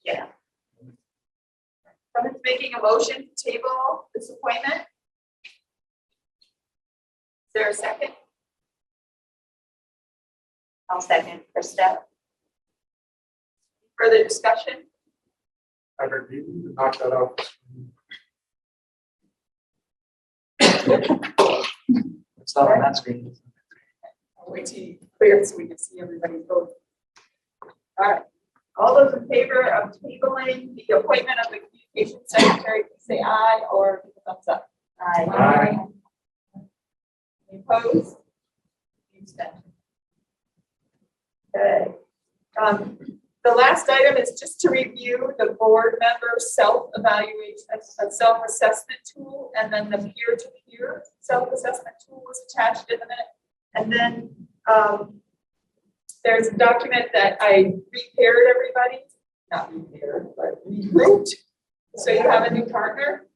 Yeah. Someone's making a motion to table this appointment. Is there a second? I'll second Krista. Further discussion? I heard you to knock that out. It's not on that screen. I'll wait till you clear so we can see everybody's vote. All right. All those in favor of tabling the appointment of the communication secretary, please say aye or give a thumbs up. Aye. Aye. Any opposed? Any abstentions? Okay. The last item is just to review the board member self-evaluation, a self-assessment tool, and then the peer-to-peer self-assessment tool was attached in a minute. And then there's a document that I repaired everybody, not repaired, but regrouped. So you have a new partner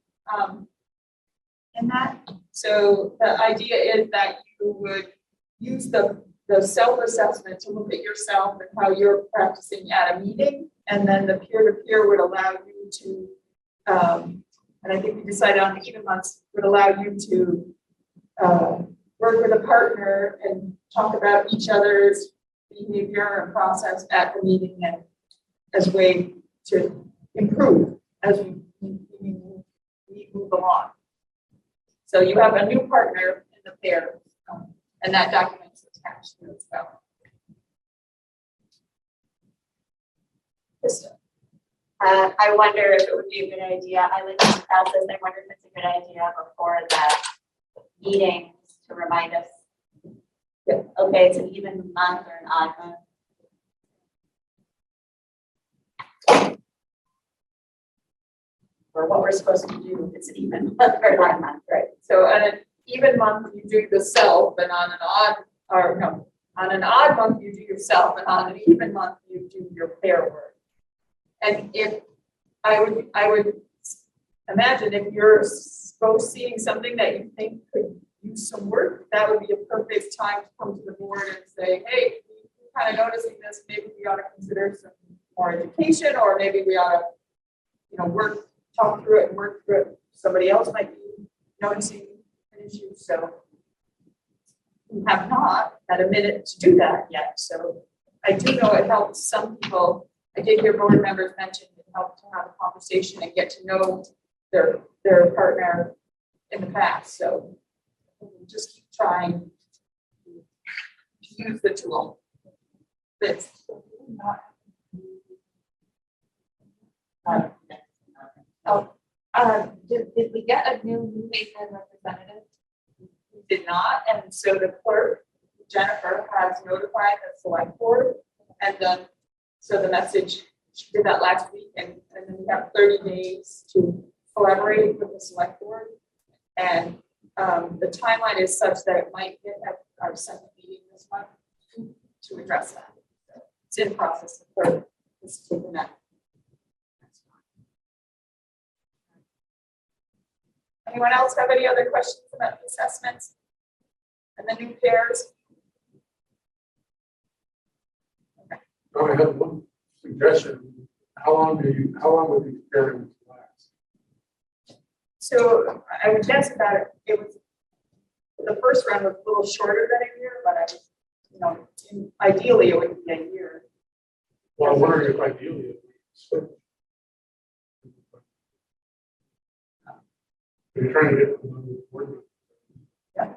in that. So the idea is that you would use the self-assessment to look at yourself and how you're practicing at a meeting, and then the peer-to-peer would allow you to, and I think we decided on the even months, would allow you to work with a partner and talk about each other's behavior and process at the meeting, and as a way to improve as we move along. So you have a new partner in the pair, and that document is attached to it as well. Krista. I wonder if it would be a good idea. I like this process. I wonder if it's a good idea before the meetings to remind us. Yeah. Okay, it's an even month or an odd month. Or what we're supposed to do if it's an even month or an odd month. Right. So on an even month, you do the self, and on an odd, or no, on an odd month, you do yourself, and on an even month, you do your pair work. And if I would imagine if you're both seeing something that you think could use some work, that would be a perfect time to come to the board and say, hey, we're kind of noticing this, maybe we ought to consider some more education, or maybe we ought to, talk through it and work through it. Somebody else might be noticing an issue, so we have not had a minute to do that yet. So I do know it helps some people. I did hear board members mention it helped to have a conversation and get to know their partner in the past. So we'll just keep trying to use the tool. This. Did we get a new newspaper representative? We did not, and so the clerk, Jennifer, has notified the select board, and then so the message, she did that last week, and then we have 30 days to collaborate with the select board, and the timeline is such that it might get at our second meeting this month to address that. So it's in process. The clerk is taking that. Anyone else have any other questions about the assessments and the new pairs? Okay. I have one suggestion. How long would these pairings last? So I would guess about it. It was the first round was a little shorter than a year, but I was, ideally it would be a year. Well, I'm wondering if ideally it would switch. You're trying to get the board. Yeah.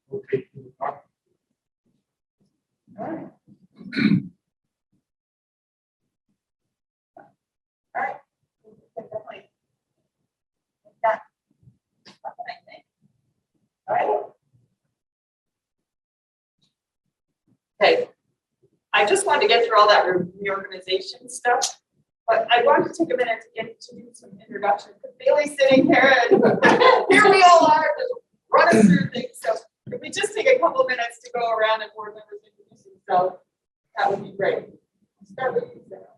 We'll take the talk. All right. All right. We can definitely make that happen, I think. All right. Okay. I just wanted to get through all that reorganization stuff, but I wanted to take a minute to do some introduction. Because Bailey's sitting here, and here we all are, just running through things. So if we just take a couple of minutes to go around and board members introduce themselves, that would be great. I'll start with you, Sarah.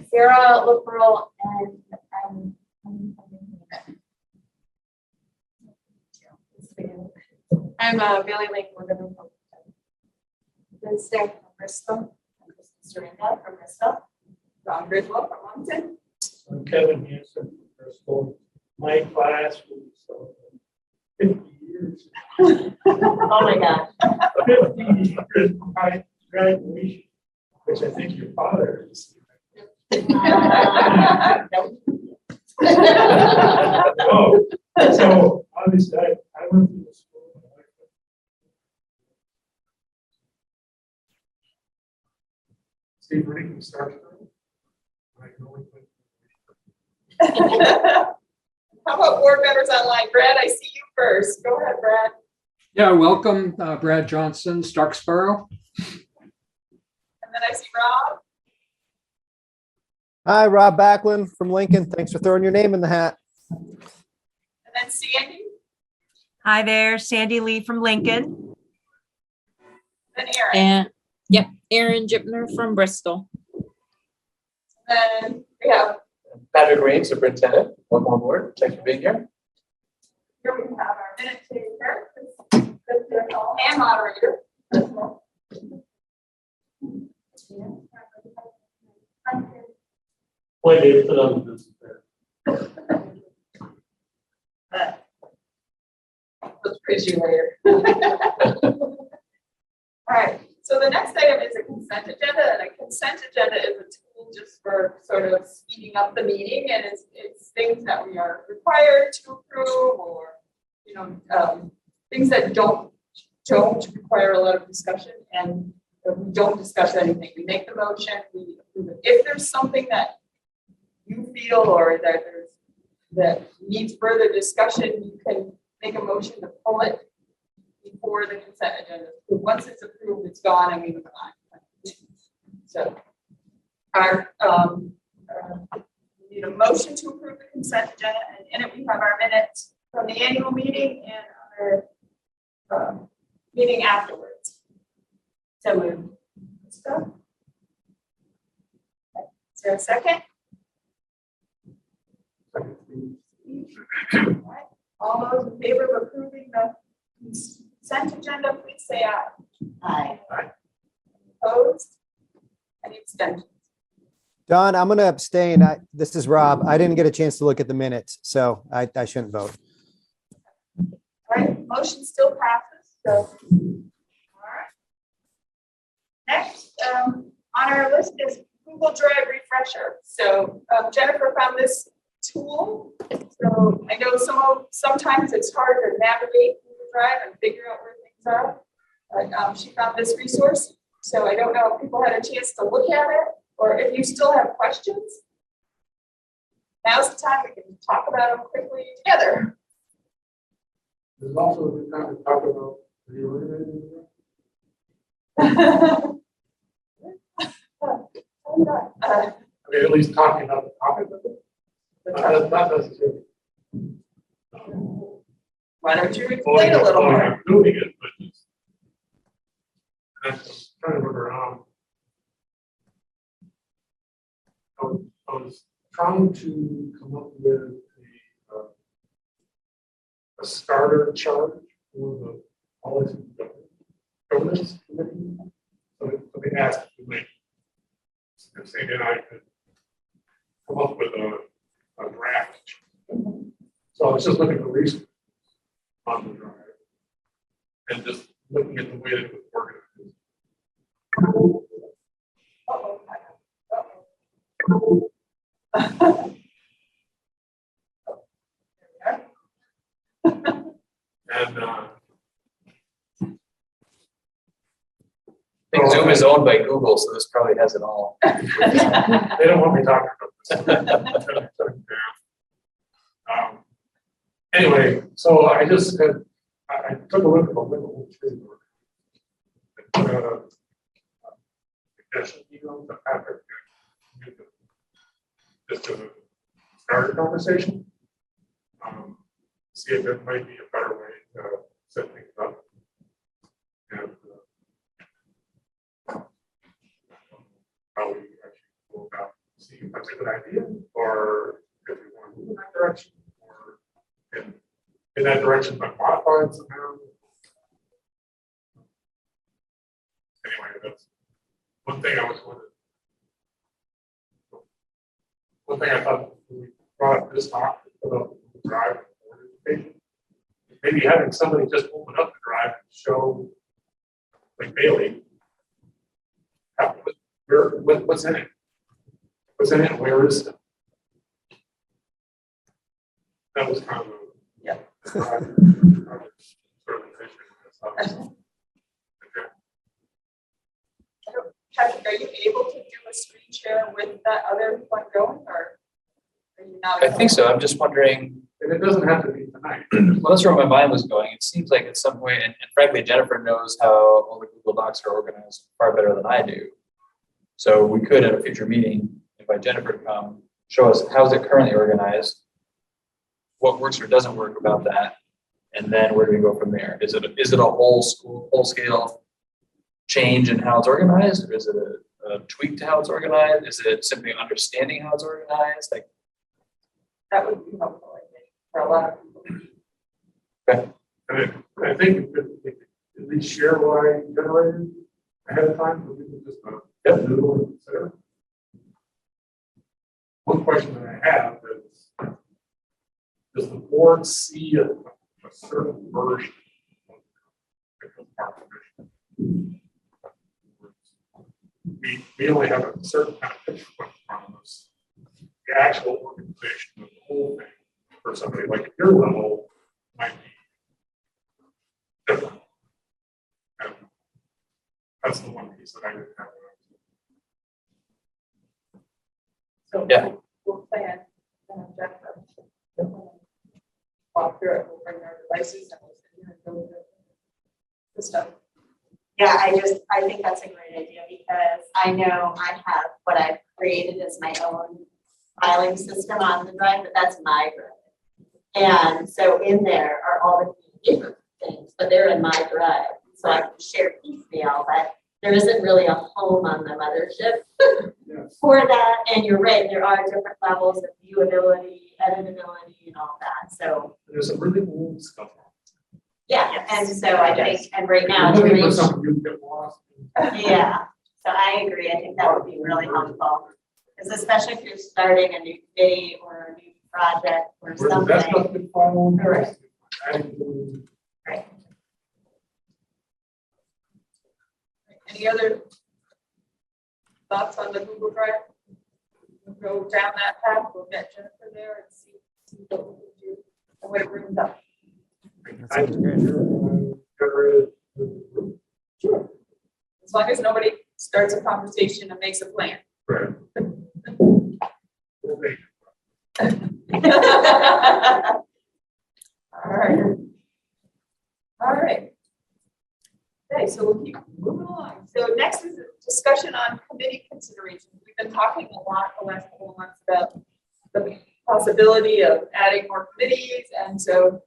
Sarah Liberal, and I'm Bailey Lake. Liz Stack from Bristol, and Kristen Serinda from Bristol. John Griswold from Moncton. I'm Kevin Hanson from Bristol. My class was 50 years. Oh my gosh. 50 years by graduation, which I think your father is. Oh, so obviously I went through the school. Steve, where do you start? I can only put- How about board members online? Brad, I see you first. Go ahead, Brad. Yeah, welcome, Brad Johnson, Starksboro. And then I see Rob. Hi, Rob Backlund from Lincoln. Thanks for throwing your name in the hat. And then Sandy. Hi there, Sandy Lee from Lincoln. Then Aaron. And, yep, Aaron Jipner from Bristol. Then we have, Patrick Green, Superintendent, welcome on board. Thanks for being here. here we have our minute taker. And moderator. Boy, they put on this there. Let's praise you later. All right, so the next item is a consent agenda, and a consent agenda is a tool just for sort of speeding up the meeting, and it's things that we are required to approve, or, you know, things that don't require a lot of discussion, and we don't discuss anything. We make the motion, we approve it. If there's something that you feel or that needs further discussion, you can make a motion to pull it before the consent agenda. Once it's approved, it's gone and we move on. So we need a motion to approve the consent agenda, and in it we have our minutes from the annual meeting and our meeting afterwards. So moved. So, is there a second? All right. All those in favor of approving the consent agenda, please say aye. Hi. Opposed? Any abstentions? Don, I'm going to abstain. This is Rob. I didn't get a chance to look at the minutes, so I shouldn't vote. All right, motion still passes, so. All right. Next, on our list is Google Drive refresher. So Jennifer found this tool. So I know sometimes it's hard to navigate Google Drive and figure out where things are. But she found this resource. So I don't know if people had a chance to look at it, or if you still have questions. Now's the time we can talk about them quickly together. There's also a good time to talk about reorganizing. I mean, at least talking about the topic of it. Not necessarily. Why don't you explain a little more? I'm doing it, but it's, I'm trying to remember. I was trying to come up with a starter chart for the policy governance committee. So they asked if Sandy and I could come up with a draft. So I was just looking for resources on the drive and just looking at the way that it was organized. And I think Zoom is owned by Google, so this probably has it all. they don't want me talking about this. Anyway, so I just had, I took a look at the whole framework. I put out a suggestion email to Patrick, just to start a conversation. See if there might be a better way to set things up. And how we actually go about seeing if that's a good idea, or if we want to move in that direction, or in that direction but modified somehow. anyway, that's one thing I was wondering. One thing I thought when we brought up this talk about the drive and board education, maybe having somebody just open up the drive and show, like Bailey, what's in it? What's in it? Where is it? That was kind of Yeah. Sort of vision. Patrick, are you able to do a screen share with that other one going, or are you not? I think so. I'm just wondering, And it doesn't have to be tonight. well, that's where my mind was going. It seems like at some point, and frankly, Jennifer knows how all the Google Docs are organized far better than I do. So we could at a future meeting invite Jennifer to come, show us how is it currently organized, what works or doesn't work about that, and then where do we go from there? Is it a whole scale change in how it's organized, or is it a tweak to how it's organized? Is it simply understanding how it's organized? Like, That would be helpful, I think, for a lot of people. And I think we could at least share what I generated ahead of time, so we can just doodle and consider. One question that I have is, does the board see a certain version of the we only have a certain kind of picture in front of us. The actual organization of the whole thing for somebody like at your level might be different. And that's the one piece that I didn't have. So Yeah. we'll plan, Jeff, walk through it, we'll bring our devices and we'll sit here and go through the stuff. Yeah, I think that's a great idea because I know I have what I've created as my own filing system on the drive, but that's my drive. And so in there are all the different things, but they're in my drive. So I can share piecemeal, but there isn't really a home on the mothership for that. And you're right, there are different levels of viewability, editability, and all that. So There's some really old stuff. yeah, and so I think, and right now it's Looking for really, something you get lost. yeah. So I agree. I think that would be really helpful. Because especially if you're starting a new committee or a new project or Where the something. best stuff been followed. Correct. Right. Any other thoughts on the Google Drive? We'll go down that path, we'll get Jennifer there and see what we can do and what it brings up. That sounds great. Sure. As long as nobody starts a conversation and makes a plan. Right. All right. All right. Okay, so we'll keep moving along. So next is a discussion on committee considerations. We've been talking a lot the last couple of months about the possibility of adding more committees. And so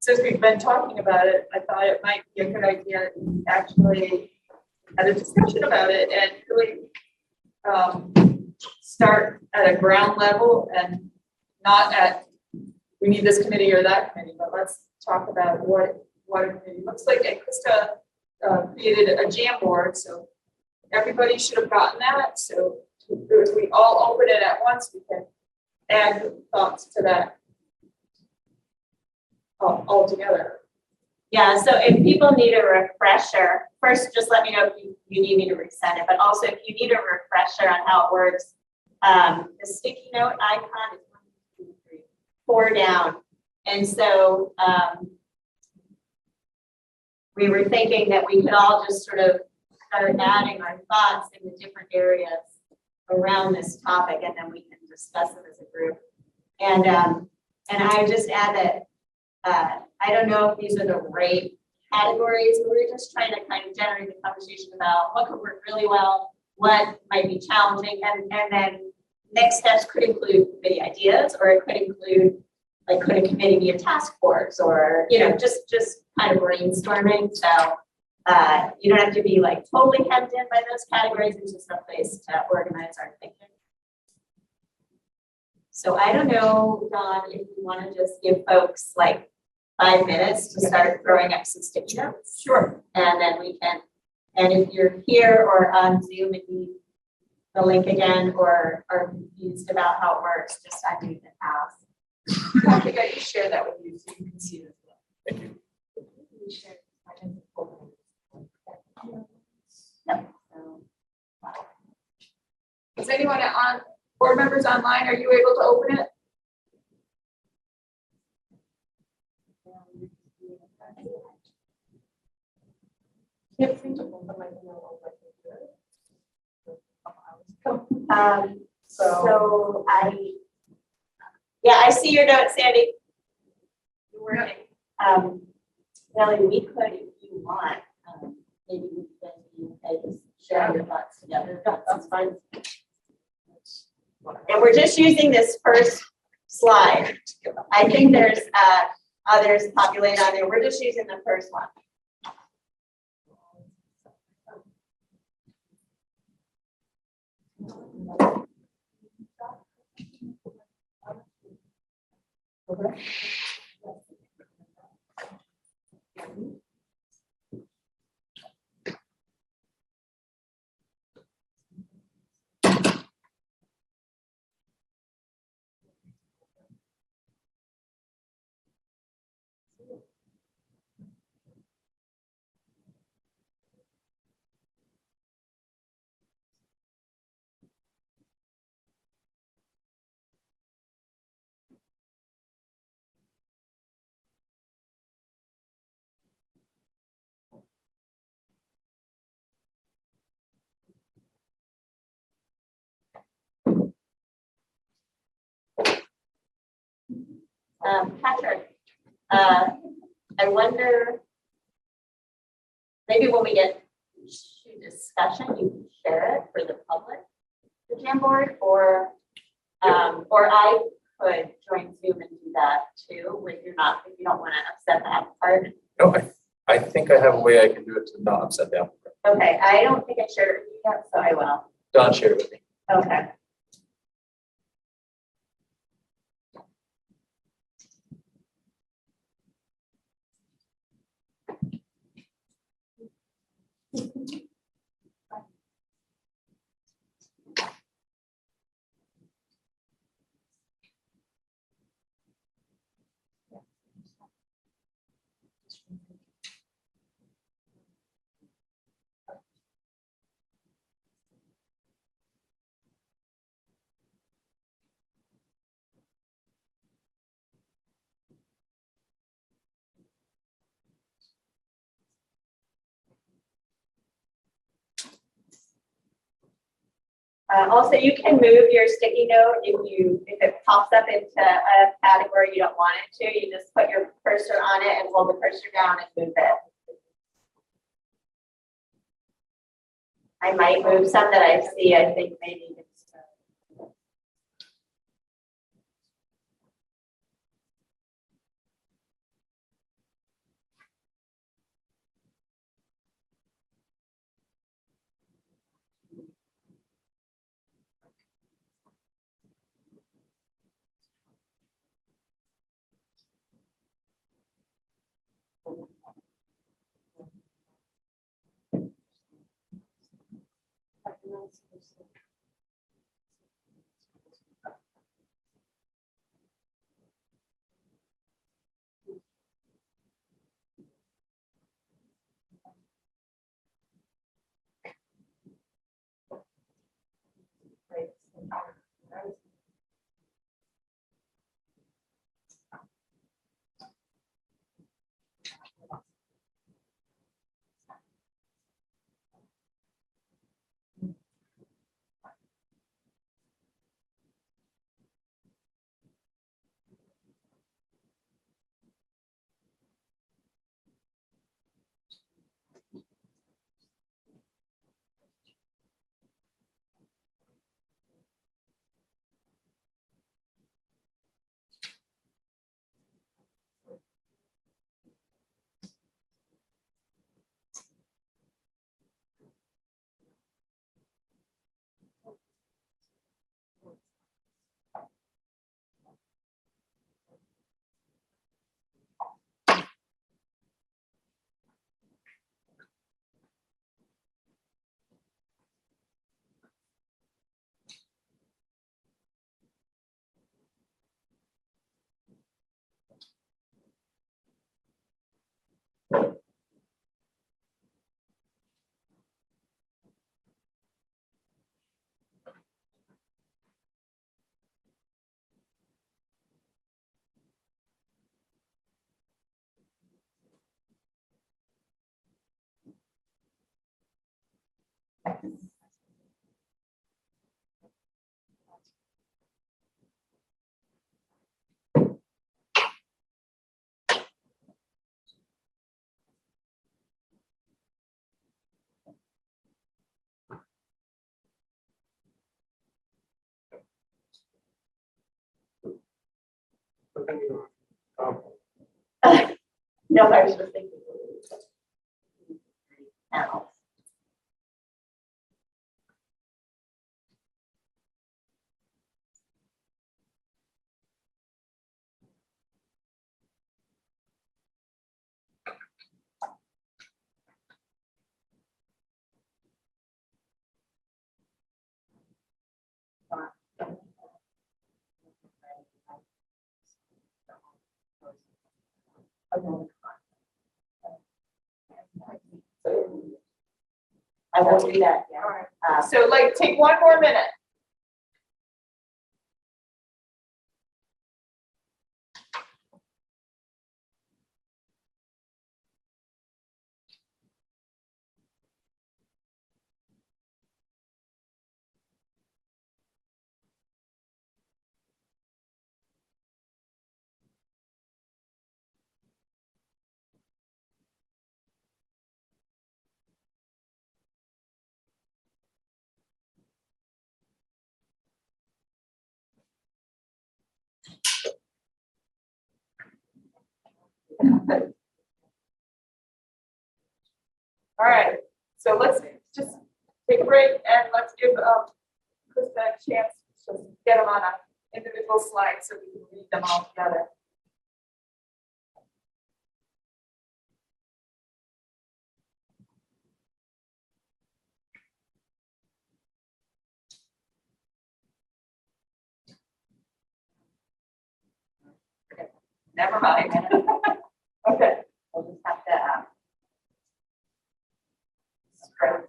since we've been talking about it, I thought it might be a good idea to actually have a discussion about it and really start at a ground level and not at we need this committee or that committee, but let's talk about what a committee looks like. And Krista created a jam board, so everybody should have gotten that. So if we all open it at once, we can add thoughts to that all together. Yeah, so if people need a refresher, first just let me know if you need me to resend it, but also if you need a refresher on how it works, the sticky note icon is 1, 2, 3, 4 down. And so we were thinking that we could all just sort of start adding our thoughts in the different areas around this topic, and then we can discuss it as a group. And I just add that I don't know if these are the right categories, but we're just trying to kind of generate the conversation about what could work really well, what might be challenging, and then next steps could include committee ideas, or it could include, like, could a committee be a task force, or, you know, just kind of brainstorming. So you don't have to be like totally hemmed in by those categories. It's just a place to organize our thinking. So I don't know, Don, if you want to just give folks like 5 minutes to start throwing up some sticky notes. Sure. And then we can And if you're here or on Zoom and need the link again or are confused about how it works, just unmute and ask. I think I can share that with you so you can see it as well. Thank you. Yep. So, Is anyone on, board members online, are you able to open it? So I see your note, Sandy. You're working. Nellie, we could, if you want, maybe we can just share your thoughts together. That's fine. And we're just using this first slide. I think there's others populated on there. We're just using the first one. Patrick, I wonder, maybe when we get to discussion, you can share it for the public, the Jamboard, or I could join Zoom and do that too, when if you don't want to upset that part. No, I think I have a way I can do it to not upset the applicant. Okay, I don't think I shared it with you yet, so I will. Don shared it with me. Okay. Also, you can move your sticky note if it pops up into a category you don't want it to. You just put your cursor on it and hold the cursor down and move it. I might move some that I see. I think maybe it's. Depending on, No, I was just thinking. Panels. I won't do that, yeah. All right. So like, take one more minute. All right, so let's just take a break and let's give Krista a chance to get them on an individual slide so we can read them all together. Never mind. Okay. We'll just have to, scroll.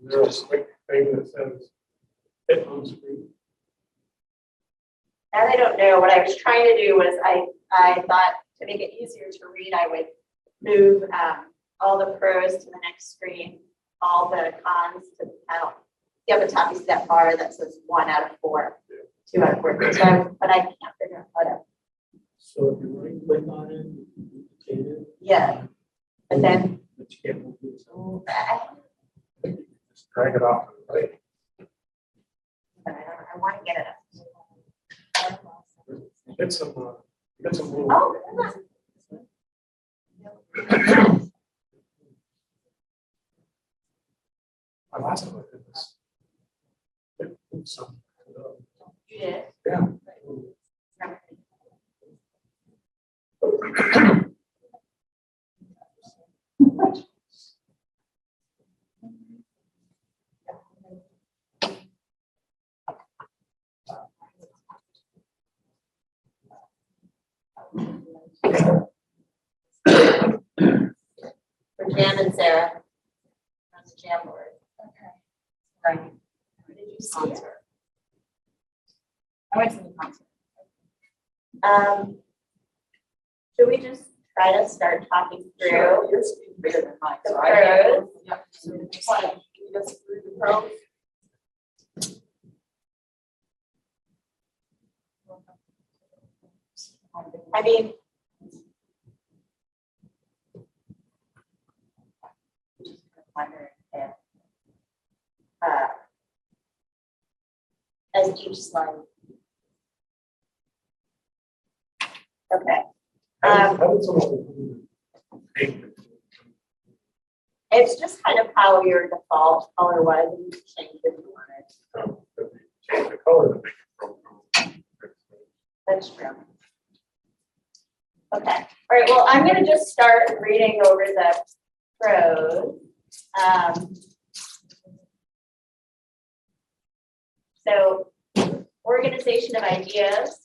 there's a quick thing that says hit on screen. And I don't know, what I was trying to do was I thought to make it easier to read, I would move all the pros to the next screen, all the cons to the panel. You have a top, you see that bar that says 1 out of 4, 2 out of 4. So, but I can't figure out how to, So if you right click on it, you can duplicate it. yeah. But then, But you can't move it. So Just drag it off, right? I want to get it up. Get some little. Oh, My last one I did this. Some, you did. yeah. For Jam and Sarah. On the Jam board. Okay. Right. Where did you see it? I went to the concert. Should we just try to start talking through? Sure, yours is bigger than mine, so The I have. pros. Yeah, so just like, you just through the pros. I mean, wondering if, as each slide. Okay. How did someone paint it? It's just kind of how your default color was, and you can change it if you wanted. If we change the color to make it pro. That's true. Okay, all right, well, I'm gonna just start reading over the pros. So, organization of ideas.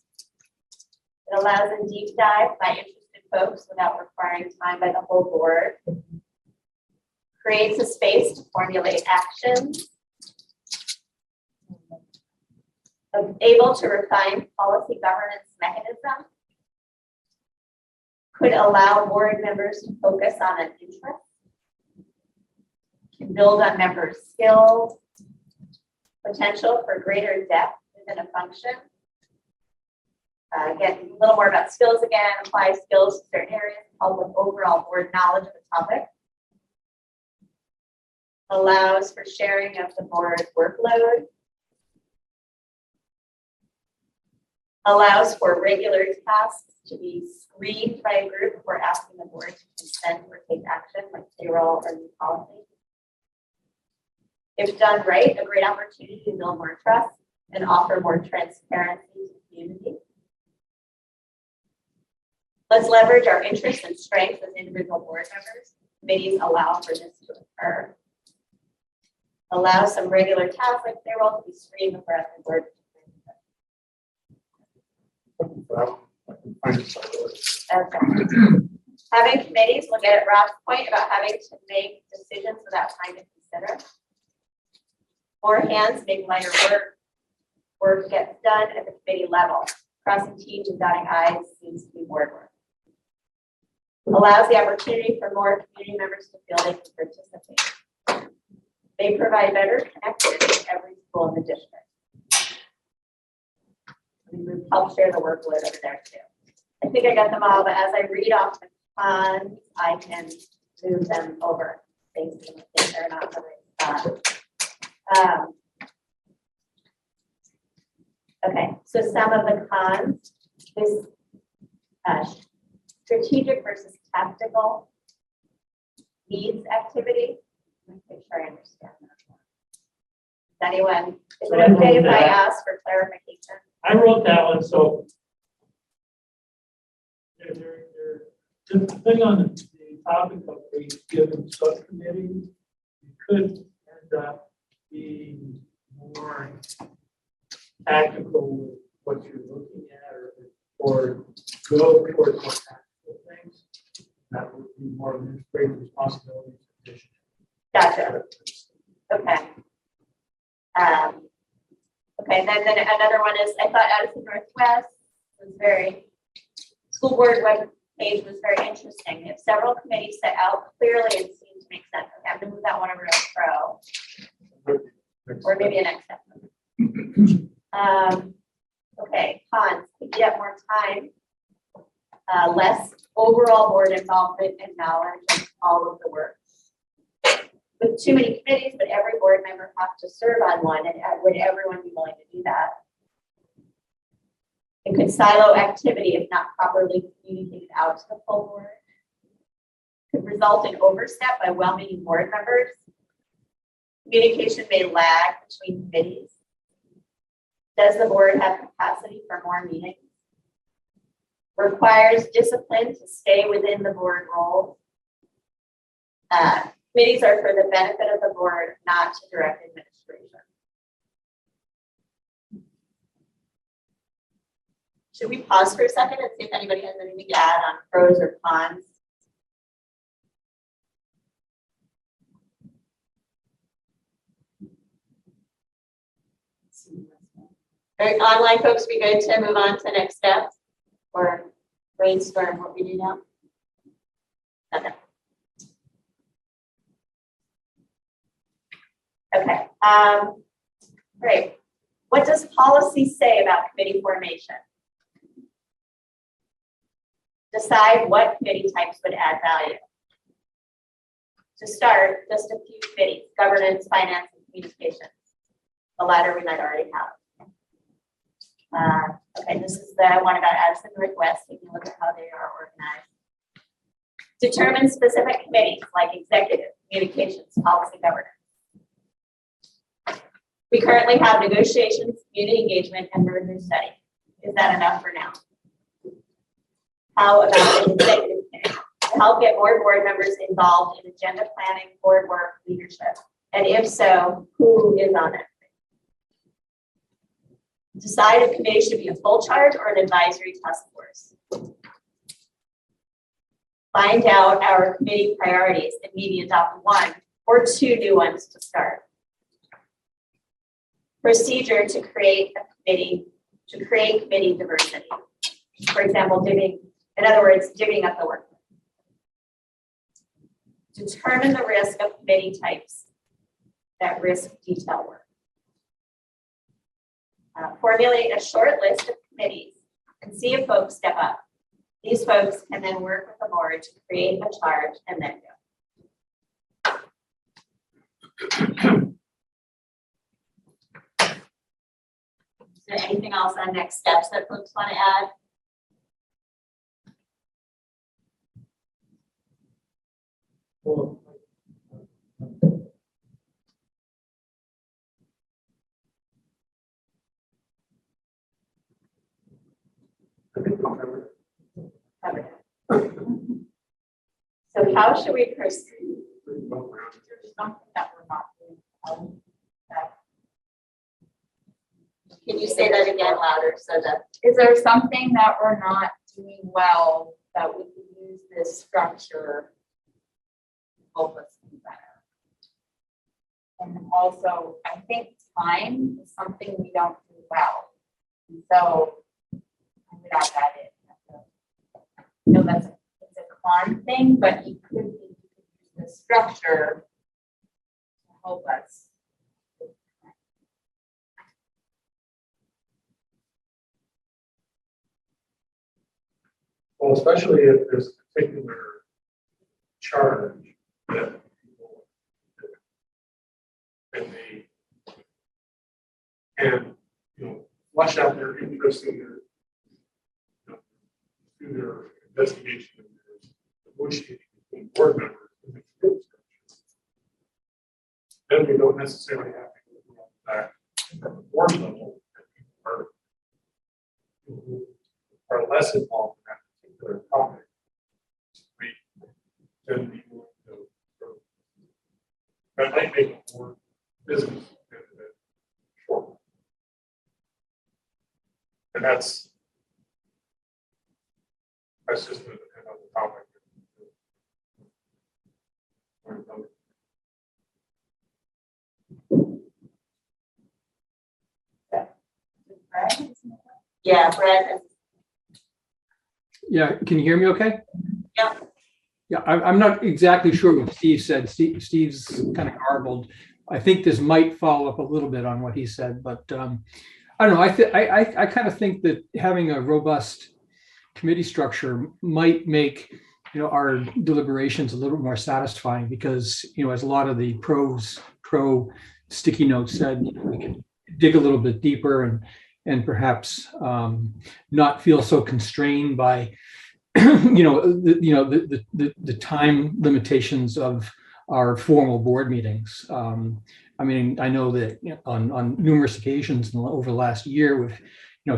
It allows a deep dive by interested folks without requiring time by the whole board. Creates a space to formulate actions. Able to refine policy governance mechanism. could allow board members to focus on an interest, can build on members' skills, potential for greater depth within a function. Again, a little more about skills again, apply skills to certain areas, help with overall board knowledge of the topic. Allows for sharing of the board workload. Allows for regular tasks to be screened by a group before asking the board to consent or take action, like payroll or new policy. If done right, a great opportunity to build more trust and offer more transparency to the community. Let's leverage our interests and strengths as individual board members. Committees allow for this to occur. Allow some regular tasks like payroll to be screened before asking the board. Okay. Having committees, we'll get at Rob's point about having to make decisions without time to consider. More hands make lighter work. Work gets done at the committee level. Crossing teams and dotting I's seems to be board work. Allows the opportunity for more community members to feel they can participate. They provide better connectivity to every school in the district. We help share the workload over there too. I think I got them all, but as I read off the cons, I can move them over. Things if they're not covered. Okay, so some of the cons is strategic versus tactical needs activity. Make sure I understand that. Anyone, is it okay if I ask for clarification? I wrote that one, so depending on the topic of a given subcommittee, you could end up being more tactical with what you're looking at, or go towards more tactical things. That would be more administrative responsibility. Gotcha. Okay. Okay, then another one is, I thought Addison Northwest was school board web page was very interesting. If several committees set out clearly and seemed to make sense. Okay, I'm gonna move that one over to pro. Or maybe a next step. Okay, cons, you get more time, less overall board involvement and knowledge of all of the work. With too many committees, but every board member has to serve on one, and would everyone be willing to do that? It could silo activity if not properly communicated out to the full board. Could result in overstep by well-meaning board members. Communication may lag between committees. Does the board have capacity for more meetings? Requires discipline to stay within the board role. Committees are for the benefit of the board, not to direct administration. Should we pause for a second and see if anybody has anything to add on pros or cons? All right, online folks, we good to move on to next steps or brainstorm what we do now? Okay. Okay. Great. What does policy say about committee formation? Decide what committee types would add value. To start, just a few committees: governance, finance, and communications. The latter we might already have. Okay, this is the one about Addison Northwest. You can look at how they are organized. Determine specific committees like executive, communications, policy, governance. We currently have negotiations, community engagement, and merger study. Is that enough for now? How about an executive committee to help get more board members involved in agenda planning, board work, leadership? And if so, who is on it? Decide if committee should be a full charge or an advisory task force. Find out our committee priorities and maybe adopt one or two new ones to start. Procedure to create a committee, committee diversity. For example, giving In other words, divvying up the work. Determine the risk of committee types that risk detail work. Formulate a short list of committees and see if folks step up. These folks can then work with the board to create a charge and then go. Is there anything else on next steps that folks want to add? Well, I think we'll cover it. Covered it. So how should we proceed? Pretty well around. There's something that we're not doing. Can you say that again louder so that? Is there something that we're not doing well that we can use this structure to help us do better? And also, I think time is something we don't do well. And so I would add that in. I know it's a con thing, but you could use the structure to help us. Well, especially if there's a particular charge that people and they can, flush out their interest in their, through their investigation and their negotiating between board members. And the committee structure. Then we don't necessarily have to go back at the board level. That people who are less involved in that particular topic. We then be willing to, that might make it more business short. And that's just going to depend on the topic. Yeah, Brad. Yeah, can you hear me okay? Yeah. Yeah, I'm not exactly sure what Steve said. Steve's kind of garbled. I think this might follow up a little bit on what he said, but I don't know. I kind of think that having a robust committee structure might make our deliberations a little more satisfying because as a lot of the pro sticky notes said, we can dig a little bit deeper and perhaps not feel so constrained by the time limitations of our formal board meetings. I mean, I know that on numerous occasions over the last year, we've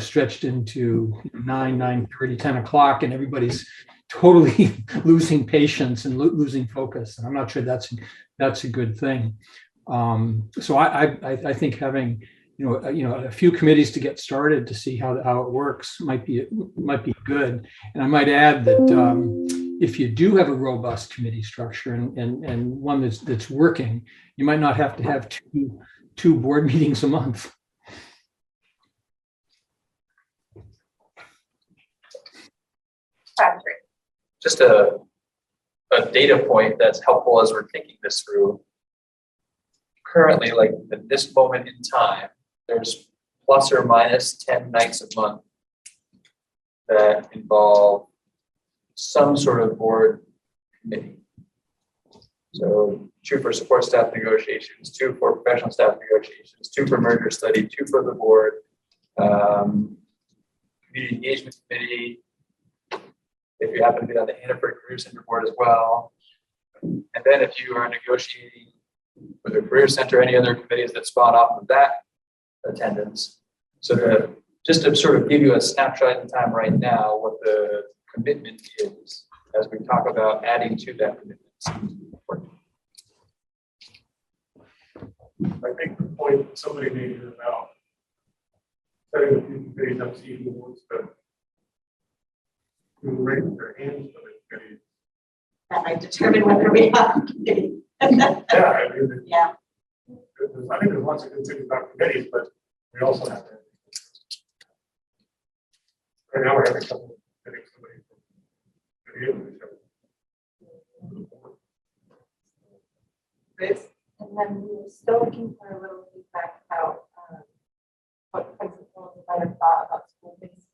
stretched into 9:30, 10 o'clock, and everybody's totally losing patience and losing focus. And I'm not sure that's a good thing. So I think having a few committees to get started to see how it works might be good. And I might add that if you do have a robust committee structure and one that's working, you might not have to have two board meetings a month. Just a data point that's helpful as we're thinking this through. Currently, like at this moment in time, there's plus or minus 10 nights a month that involve some sort of board committee. So 2 for support staff negotiations, 2 for professional staff negotiations, 2 for merger study, 2 for the board, community engagement committee, if you happen to be on the Hannaford Career Center board as well. And then if you are negotiating with the Career Center, any other committees that spawn off of that attendance. So just to sort of give you a snapshot in time right now, what the commitment is as we talk about adding to that commitment. I think the point that somebody made here about setting a few committees up, see who wants to raise their hands for the committee. That might determine whether we have a committee. Yeah, I mean, Yeah. I think there's lots of good things about committees, but we also have to. Right now, we're having trouble getting somebody from Liz? And then we were still looking for a little feedback about, what principals might have thought about school-based.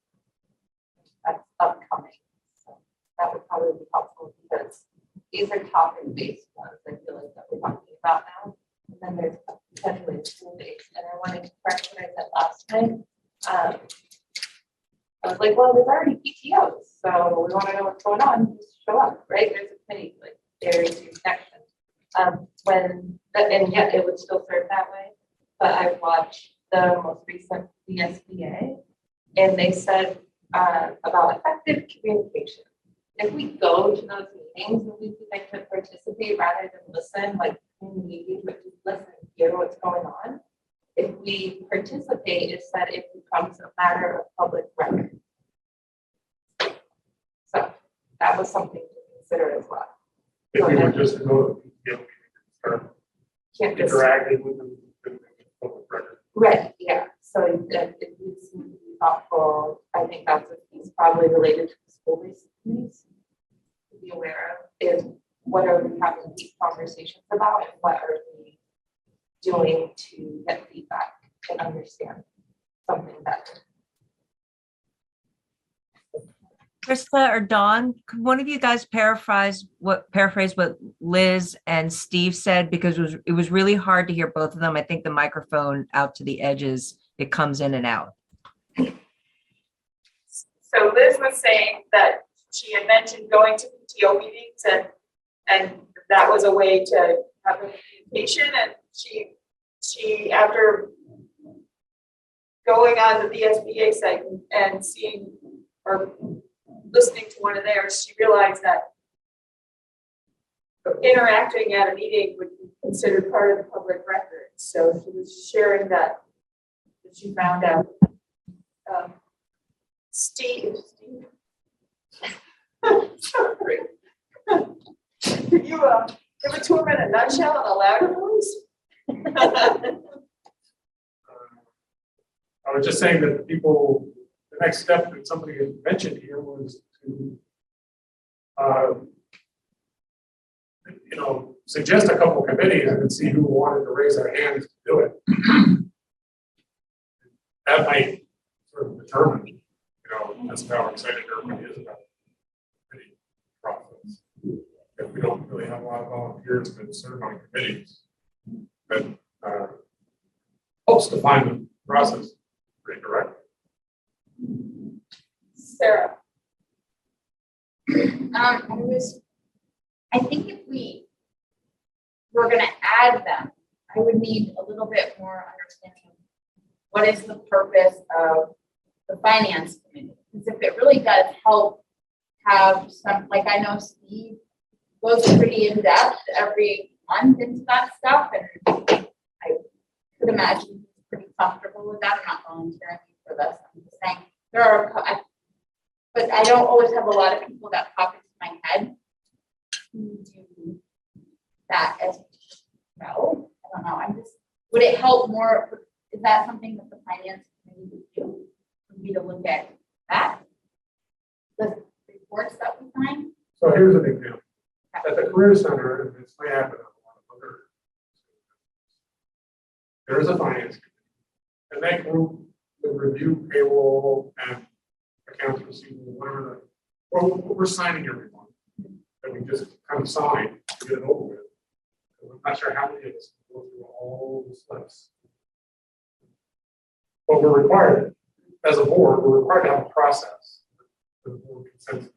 That's upcoming, so that would probably be helpful because these are topic-based ones, I feel like that we're talking about now. And then there's potentially school-based, and I wanted to correct what I said last time. I was like, well, there's already PTOs, so we want to know what's going on, just show up, right? There's a committee, like, there is your connection. And yet it would still serve that way. But I watched the most recent VSBA, and they said about effective communication. If we go to those meetings and we like to participate rather than listen, like engage, but just listen and hear what's going on. If we participate, it's that it becomes a matter of public record. So that was something to consider as well. If we were just to go to, start Can't just, interacting with them, in public record. right, yeah, so it needs to be thoughtful. I think that's a piece probably related to the school-based communities to be aware of is what are we having deep conversations about and what are we doing to get feedback and understand something better. Krista or Dawn, could one of you guys paraphrase what Liz and Steve said? Because it was really hard to hear both of them. I think the microphone out to the edges, it comes in and out. So Liz was saying that she had mentioned going to PTO meetings and that was a way to have a communication, and she after going on the VSBA site and seeing or listening to one of theirs, she realized that interacting at a meeting would be considered part of the public record. So she was sharing that she found out. Steve. Sorry. Could you give it to him in a nutshell in a louder voice? I was just saying that the next step that somebody had mentioned here was to, suggest a couple committees and see who wanted to raise their hands to do it. That might sort of determine, just how excited everybody is about the committee process. If we don't really have a lot of volunteers that serve on committees, but helps define the process pretty directly. Sarah. I think if we were going to add them, I would need a little bit more understanding of what is the purpose of the finance committee. Because if it really does help have some, like I know Steve goes pretty in depth every month into that stuff, and I could imagine he's pretty comfortable with that. I'm not volunteering for this. I'm just saying there are, but I don't always have a lot of people that pop into my head who do that as well. I don't know. I'm just, would it help more? Is that something that the finance committee would do? Would be to look at that? The reports that we find? So here's an example. At the Career Center, and this may happen in a lot of other, there is a finance committee, and that group will review payroll and accounts receivable, whatever. Well, we're signing every month, and we just kind of sign to get it over with. I'm not sure how many of us go through all the slips. But we're required, as a board, we're required to have a process for the board consensus.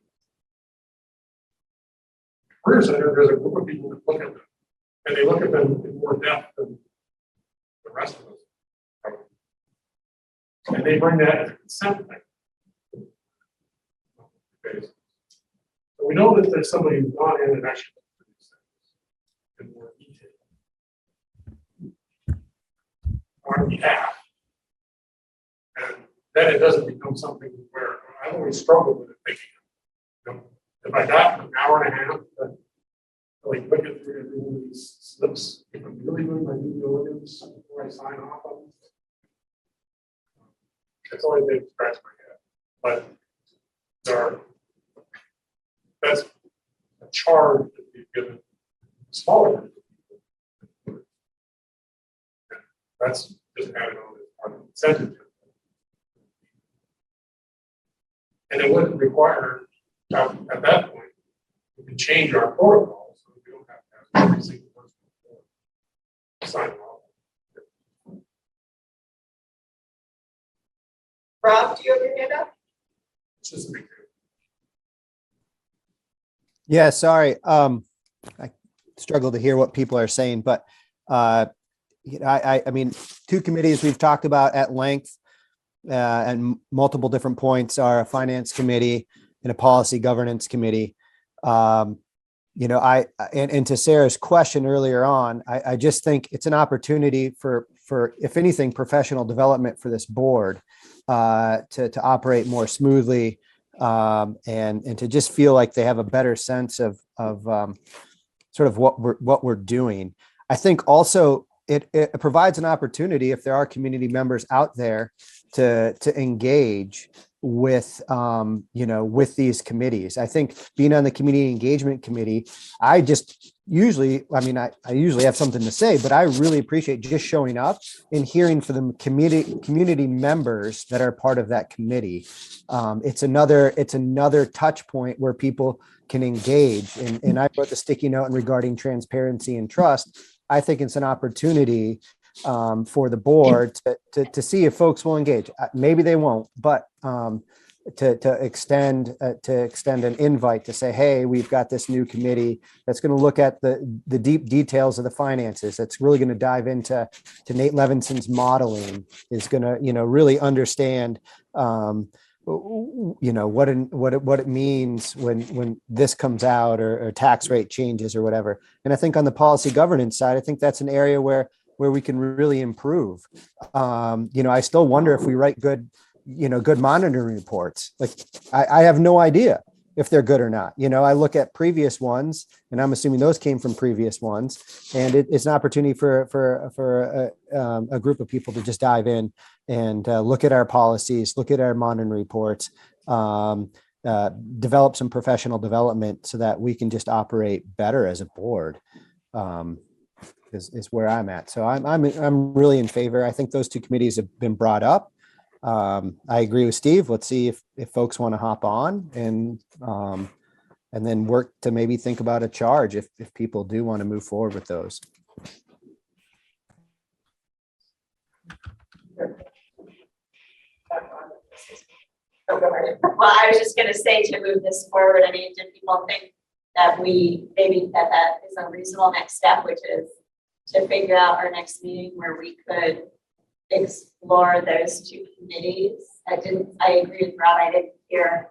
Career Center, there's a group of people that look at them, and they look at them in more depth than the rest of us. And they bring that as a consent thing. Okay. So we know that there's somebody who's gone in and actually looked at these things in more detail on our behalf. And then it doesn't become something where I've always struggled with it, thinking, if I got an hour and a half to like look at through every one of these slips, if I'm really doing my due diligence before I sign off on them, it's always been scratch my head. But there are that's a charge that we've given smaller. groups. That's just added on as part of the incentive. And it wouldn't require, at that point, we can change our protocol, so we don't have to have every single person sign off. Rob, do you have your hand up? It's just a big deal. Yeah, sorry. I struggle to hear what people are saying, but I mean, two committees we've talked about at length and multiple different points are a finance committee and a policy governance committee. You know, and to Sarah's question earlier on, I just think it's an opportunity for, if anything, professional development for this board to operate more smoothly and to just feel like they have a better sense of sort of what we're doing. I think also it provides an opportunity if there are community members out there to engage with you know, with these committees. I think being on the community engagement committee, I usually have something to say, but I really appreciate just showing up and hearing from the community members that are part of that committee. It's another touch point where people can engage. And I wrote the sticky note regarding transparency and trust. I think it's an opportunity for the board to see if folks will engage. Maybe they won't, but to extend an invite to say, hey, we've got this new committee that's going to look at the deep details of the finances. That's really going to dive into Nate Levinson's modeling, is going to, you know, really understand you know, what it means when this comes out or tax rate changes or whatever. And I think on the policy governance side, I think that's an area where we can really improve. You know, I still wonder if we write good monitoring reports. Like I have no idea if they're good or not. You know, I look at previous ones, and I'm assuming those came from previous ones, and it's an opportunity for a group of people to just dive in and look at our policies, look at our monitoring reports, develop some professional development so that we can just operate better as a board. Is where I'm at. So I'm really in favor. I think those two committees have been brought up. I agree with Steve. Let's see if folks want to hop on and then work to maybe think about a charge if people do want to move forward with those. Well, I was just gonna say, to move this forward, I mean, do people think that that is a reasonable next step, which is to figure out our next meeting where we could explore those two committees? I agree with Rob. I didn't hear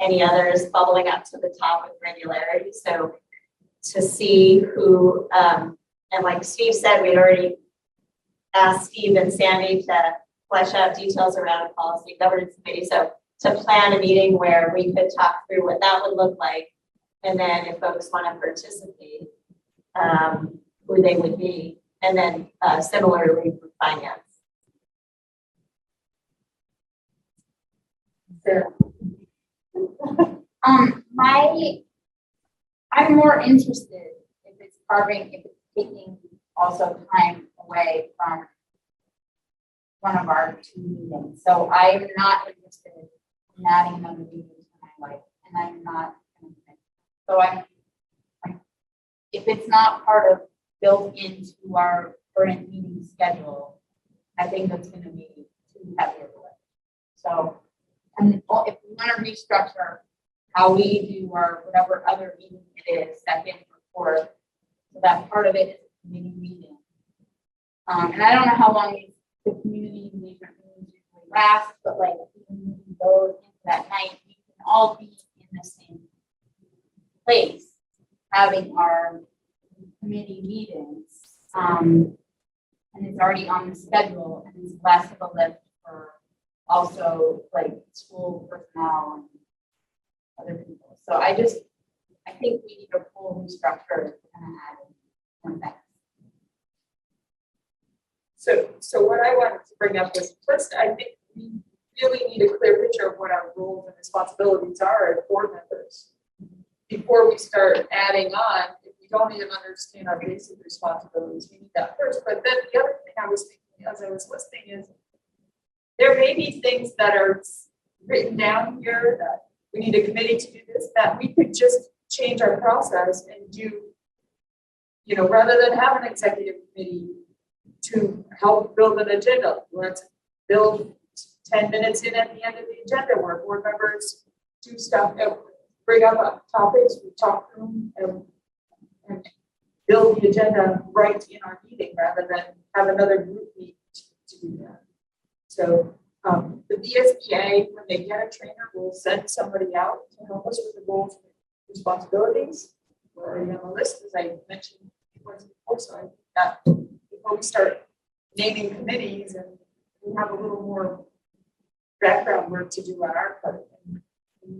any others bubbling up to the top with regularity. So to see who, and like Steve said, we'd already asked Steve and Sandy to flesh out details around a policy governance committee. So to plan a meeting where we could talk through what that would look like. And then if folks want to participate, who they would be. And then similarly for finance. Sure. I'm more interested if it's taking also time away from one of our two meetings. So I'm not interested in adding another meeting to my life, and I'm not. So if it's not built into our current meeting schedule, I think that's going to be too heavy of a lift. So, and if we want to restructure how we do our whatever other meeting it is, second or fourth, so that part of it is a community meeting. And I don't know how long the community engagement meetings usually last, but like even if we go into that night, we can all be in the same place, having our committee meetings, and it's already on the schedule, and it's less of a lift for also like school personnel and other people. So I think we need a full restructure and add one thing. So what I wanted to bring up was, first, I think we really need a clear picture of what our roles and responsibilities are as board members. before we start adding on, if we don't even understand our basic responsibilities, we need that first. But then the other thing I was thinking as I was listening is there may be things that are written down here that we need a committee to do this, that we could just change our process and do, you know, rather than have an executive committee to help build an agenda, let's build 10 minutes in at the end of the agenda where board members do stuff, bring up topics, we talk through them and build the agenda right in our meeting rather than have another group meet to do that. So the VSBA, when they get a trainer, will send somebody out to help us with the goals and responsibilities. We're already on the list, as I mentioned before, so I think that before we start naming committees and we have a little more background work to do on our part. And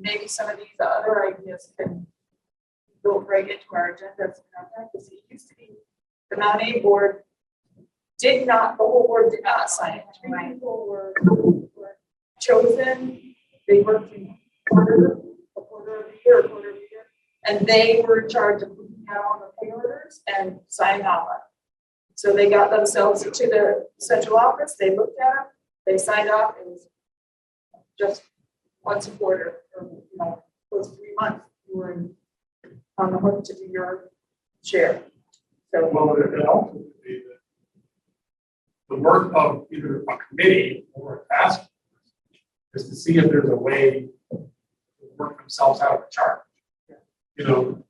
maybe some of these other ideas can be built right into our agendas and our practice. It used to be the MAUSD Board did not, the whole board did not sign it. Three people were chosen. They worked in a quarter of the year, and they were in charge of looking at all the pay orders and signing off on it. So they got themselves to the central office, they looked at them, they signed off, it was just once a quarter, or, you know, those 3 months, you were on the hook to do your share. So, Well, it also would be that the work of either a committee or a task force is to see if there's a way to work themselves out of the chart. You know,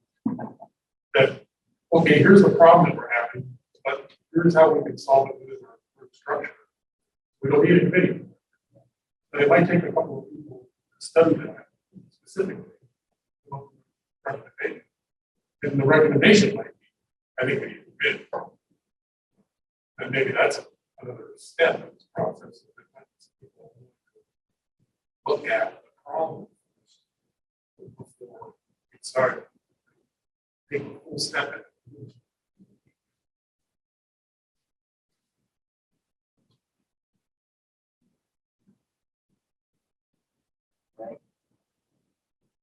that, okay, here's the problem that we're having, but here's how we can solve it within our group structure. We don't need a committee. But it might take a couple of people to study that specifically. And the recommendation might be, I think we need a committee. And maybe that's another step in this process. Look at the problem before we start. Take a full step in.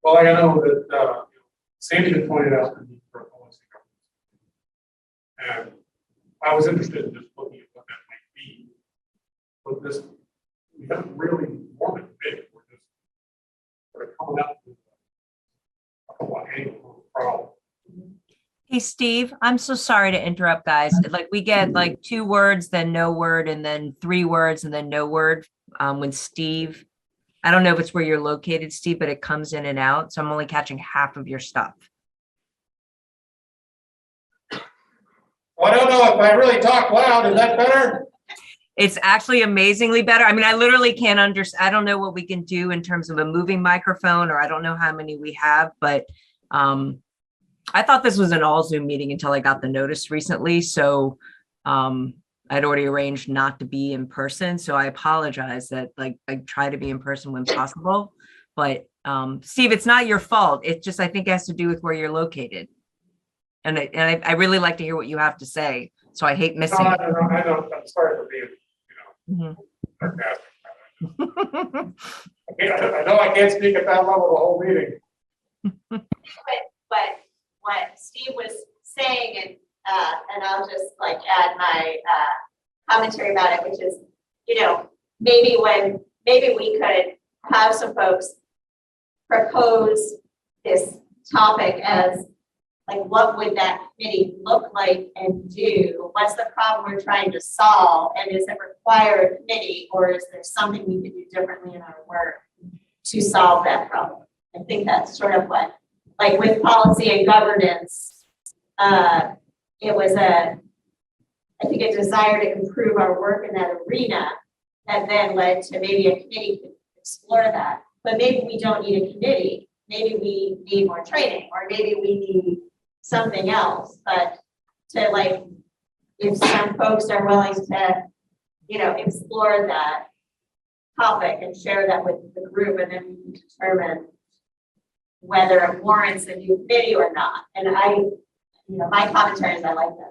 Well, I know that Sandy had pointed out the need for a policy governance. And I was interested in just looking at what that might be. But this, we haven't really formed it big. We're just sort of coming up with a couple of angles of the problem. Hey, Steve, I'm so sorry to interrupt, guys. Like we get like 2 words, then no word, and then 3 words, and then no word. When Steve, I don't know if it's where you're located, Steve, but it comes in and out. So I'm only catching half of your stuff. Well, I don't know if I really talk loud. Is that better? It's actually amazingly better. I mean, I literally can't understand. I don't know what we can do in terms of a moving microphone, or I don't know how many we have, but I thought this was an all Zoom meeting until I got the notice recently. So I'd already arranged not to be in person. So I apologize that like I try to be in person when possible. But Steve, it's not your fault. It just, I think it has to do with where you're located. And I really like to hear what you have to say. So I hate missing it. I know. I'm sorry for being, sarcastic. I know I can't speak at that level the whole meeting. But what Steve was saying, and I'll just like add my commentary about it, which is, maybe we could have some folks propose this topic as like, what would that committee look like and do? What's the problem we're trying to solve? And is it require a committee, or is there something we could do differently in our work to solve that problem? I think that's sort of what, like with policy and governance, it was a desire to improve our work in that arena that then led to maybe a committee could explore that. But maybe we don't need a committee. Maybe we need more training, or maybe we need something else. But to like, if some folks are willing to, explore that topic and share that with the group, and then we can determine whether it warrants a new committee or not. And my commentary is I like that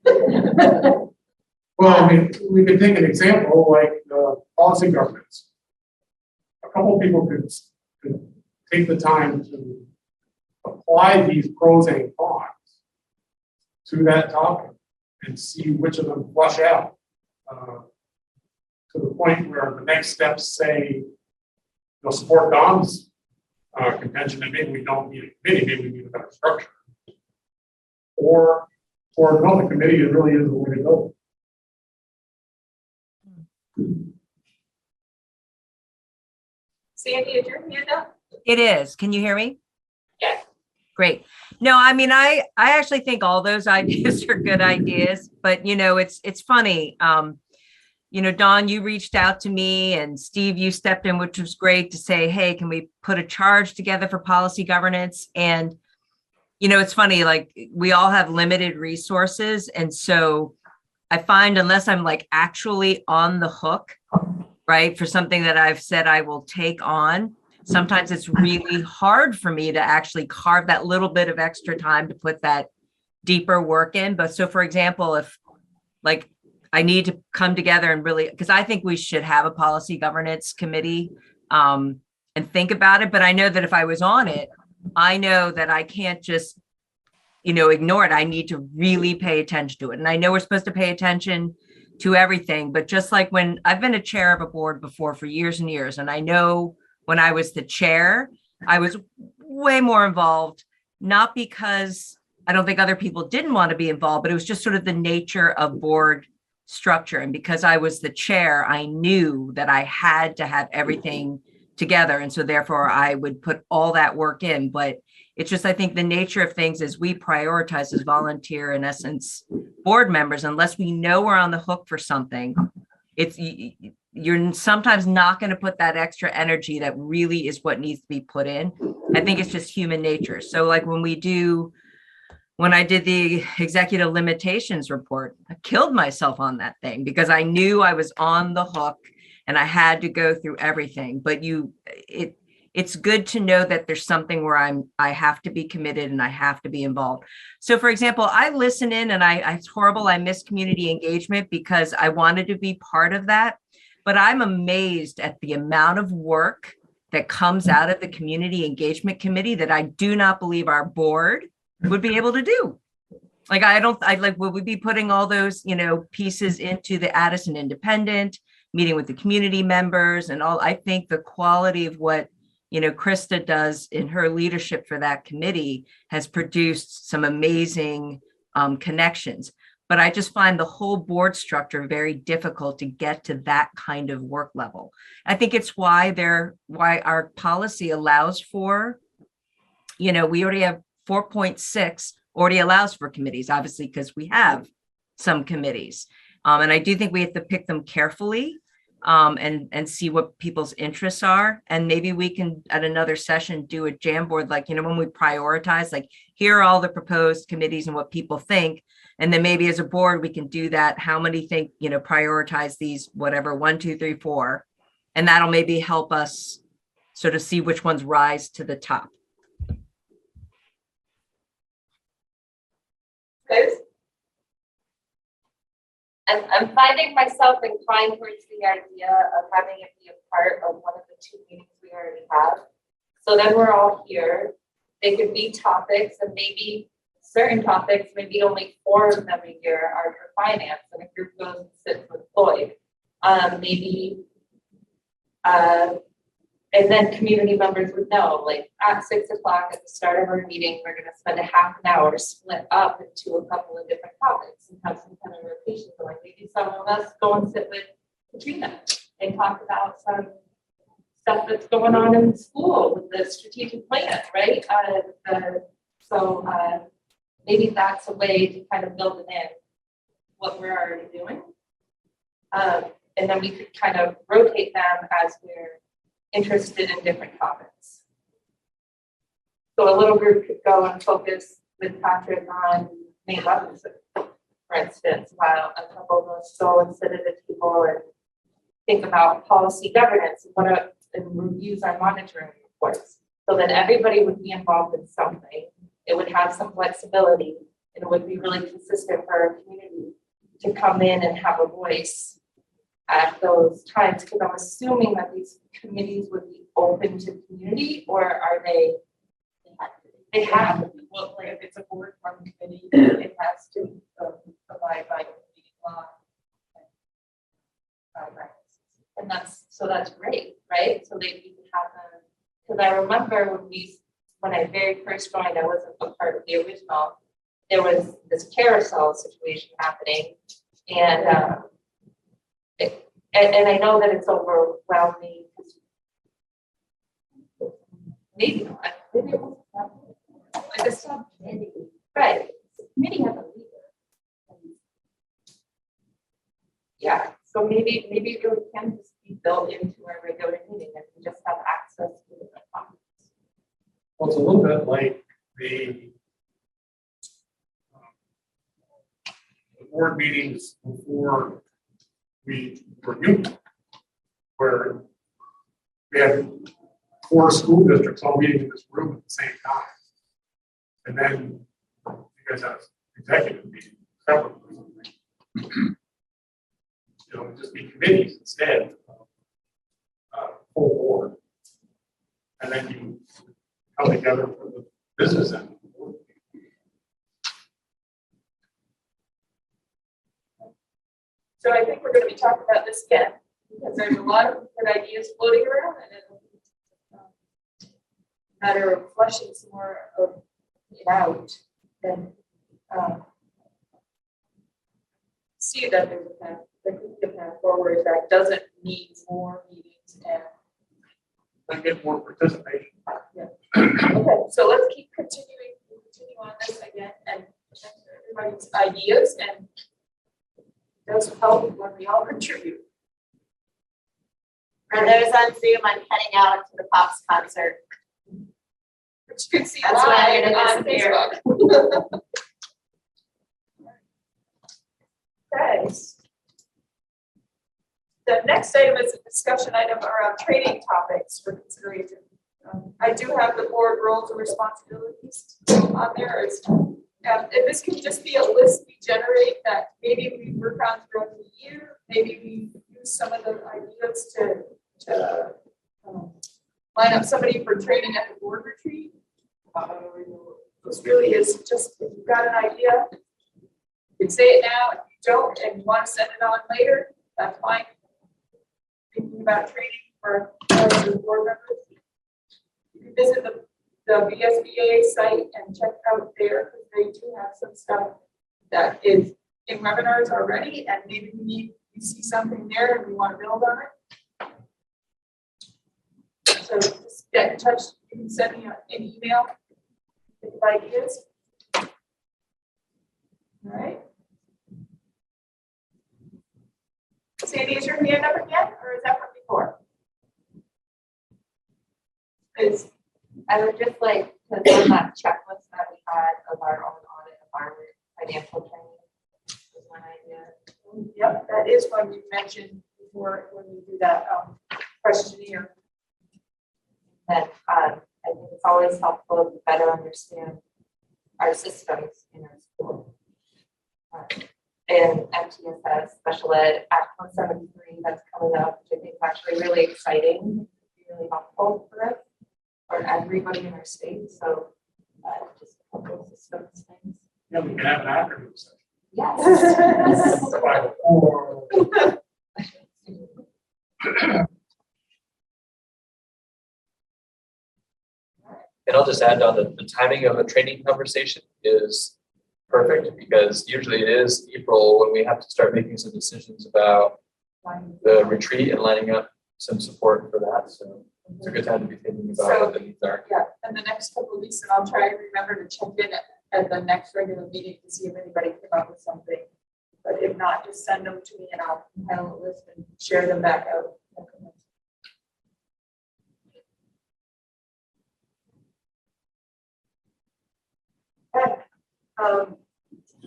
idea. Well, I mean, we could take an example like policy governance. A couple of people could take the time to apply these pros and cons to that topic and see which of them flush out. To the point where the next steps say, they'll support Don's contention that maybe we don't need a committee, maybe we need a better structure. Or no, the committee really is the way to go. Sandy, is your hand up? It is. Can you hear me? Yes. Great. No, I mean, I actually think all those ideas are good ideas, but you know, it's funny. You know, Dawn, you reached out to me, and Steve, you stepped in, which was great, to say, hey, can we put a charge together for policy governance? And, you know, it's funny, like we all have limited resources. And so I find unless I'm like actually on the hook, right, for something that I've said I will take on, sometimes it's really hard for me to actually carve that little bit of extra time to put that deeper work in. But so, for example, if like I need to come together and really, because I think we should have a policy governance committee and think about it. But I know that if I was on it, I know that I can't just, you know, ignore it. I need to really pay attention to it. And I know we're supposed to pay attention to everything, but just like when I've been a chair of a board before for years and years, and I know when I was the chair, I was way more involved, not because I don't think other people didn't want to be involved, but it was just sort of the nature of board structure. And because I was the chair, I knew that I had to have everything together. And so therefore I would put all that work in. But it's just, I think the nature of things is we prioritize as volunteer, in essence, board members, unless we know we're on the hook for something, you're sometimes not going to put that extra energy that really is what needs to be put in. I think it's just human nature. So like when I did the executive limitations report, I killed myself on that thing because I knew I was on the hook and I had to go through everything. But it's good to know that there's something where I have to be committed and I have to be involved. So for example, I listen in and it's horrible. I miss community engagement because I wanted to be part of that. But I'm amazed at the amount of work that comes out of the community engagement committee that I do not believe our board would be able to do. Like, would we be putting all those, you know, pieces into the Addison Independent, meeting with the community members and all? I think the quality of what, you know, Krista does in her leadership for that committee has produced some amazing connections. But I just find the whole board structure very difficult to get to that kind of work level. I think it's why our policy allows for, you know, we already have 4.6 already allows for committees, obviously, because we have some committees. And I do think we have to pick them carefully and see what people's interests are. And maybe we can, at another session, do a jam board, like, you know, when we prioritize, like, here are all the proposed committees and what people think. And then maybe as a board, we can do that. How many think, you know, prioritize these, whatever, 1, 2, 3, 4. And that'll maybe help us sort of see which ones rise to the top. Liz? I'm finding myself inclined towards the idea of having it be a part of one of the 2 meetings we already have. So then we're all here. They could be topics, and maybe certain topics, maybe only 4 of them a year are for finance, and a group goes and sits with Floyd. And then community members would know, like at 6 o'clock at the start of our meeting, we're going to spend a half an hour split up into a couple of different topics and have some kind of rotation going. Maybe some of us go and sit with Katrina and talk about some stuff that's going on in school with the strategic plan, right? Maybe that's a way to kind of build it in what we're already doing. And then we could kind of rotate them as we're interested in different topics. So a little group could go and focus with Patrick on main weapons, for instance, while a couple of us go and sit at a table and think about policy governance and reviews our monitoring reports. So then everybody would be involved in something. It would have some flexibility, and it would be really consistent for our community to come in and have a voice at those times, because I'm assuming that these committees would be open to community, or are they inactive? They have to, well, like, if it's a board form committee, it has to abide by the meeting law. And that's great, right? So they can have them, because I remember when I very first joined, I wasn't a part of the original, there was this carousel situation happening. And and I know that it's overwhelming. Maybe not. Maybe it wasn't that bad. Like a subcommittee, right? The committee has a leader. Yeah, so maybe it really can just be built into our regular meeting and we just have access to the documents. Well, it's a little bit like the board meetings before we were new, where we had 4 school districts all meeting in this room at the same time. And then you guys have executive meetings separately. You know, just be committees instead of full board. And then you come together for the business end. So I think we're going to be talking about this again because there's a lot of good ideas floating around and it's a matter of fleshing some more of it out and see that there's a path, there could be a path forward that doesn't need more meetings and get more participation. yeah. Okay, so let's keep continue on this again and everybody's ideas and it does help when we all contribute. For those on Zoom, I'm heading out to the Pops concert. Which you can see That's why live I'm on gonna disappear. Facebook. Okay. The next item is a discussion item around training topics for consideration. I do have the board roles and responsibilities on there. And this can just be a list we generate that maybe we work on throughout the year. Maybe we use some of the ideas to line up somebody for training at the board retreat. This really is just, if you've got an idea, you can say it now. If you don't and you want to send it on later, that's fine. Thinking about training for the board members. You can visit the VSBA site and check out there because they do have some stuff that is in webinars already, and maybe you see something there and we want to build on it. So just get in touch. You can send me an email with ideas. All right. Sandy, is your hand up again, or is that from before? I would just like to on that checklist that we had of our own audit of our financial training. Was one idea. Yep, that is one you mentioned before when you do that questionnaire. And I think it's always helpful to better understand our systems in our school. And MTSS, Special Ed Act 173, that's coming up, which I think is actually really exciting, really helpful for us, for everybody in our state. So just a couple of systems things. Yeah, we can have an acronym session. Yes. 504. And I'll just add on the timing of a training conversation is perfect because usually it is April when we have to start making some decisions about the retreat and lining up some support for that. So it's a good time to be thinking about what the needs are. Yeah, and the next couple of weeks, and I'll try to remember to check in at the next regular meeting to see if anybody came up with something. But if not, just send them to me and I'll compile a list and share them back out. Okay.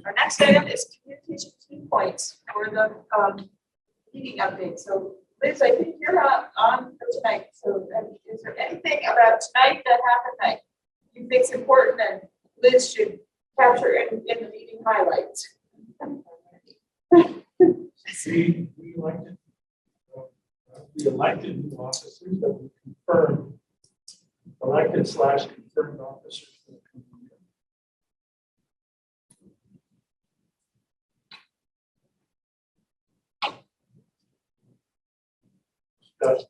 Our next item is communication key points for the meeting update. So Liz, I think you're on for tonight. So is there anything about tonight that happened that you think is important and Liz should capture in the meeting highlights? See, we elected the elected new officers that we confirmed, elected/confirmed officers that we discuss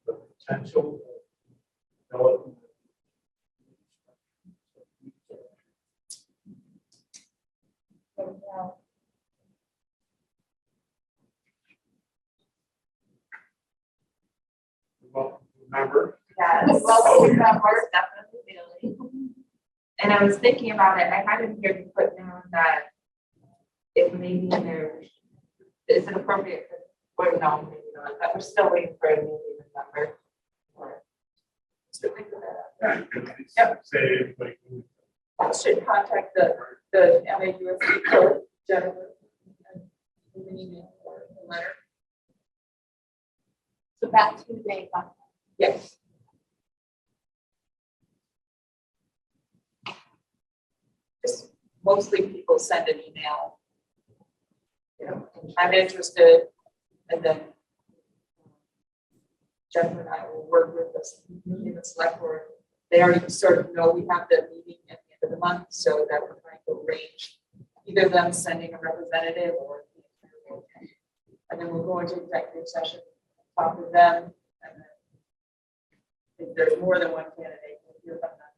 the potential of development. Well, remember, Yes, well, we have ours definitely daily. And I was thinking about it, I had in here to put down that it may be in there, is it appropriate, or no, maybe not, but we're still waiting for a meeting number. Or still waiting for that. Yep. Say, like, I should contact the MAUSD Board, Jennifer. And we need a letter. So that Tuesday, Yes. Just mostly people send an email. You know, I'm interested, and then Jennifer and I will work with us in the select board. They already sort of know we have the meeting at the end of the month, so that we're trying to arrange either them sending a representative or. And then we'll go into executive session, talk with them, and then if there's more than one candidate, we'll hear from them.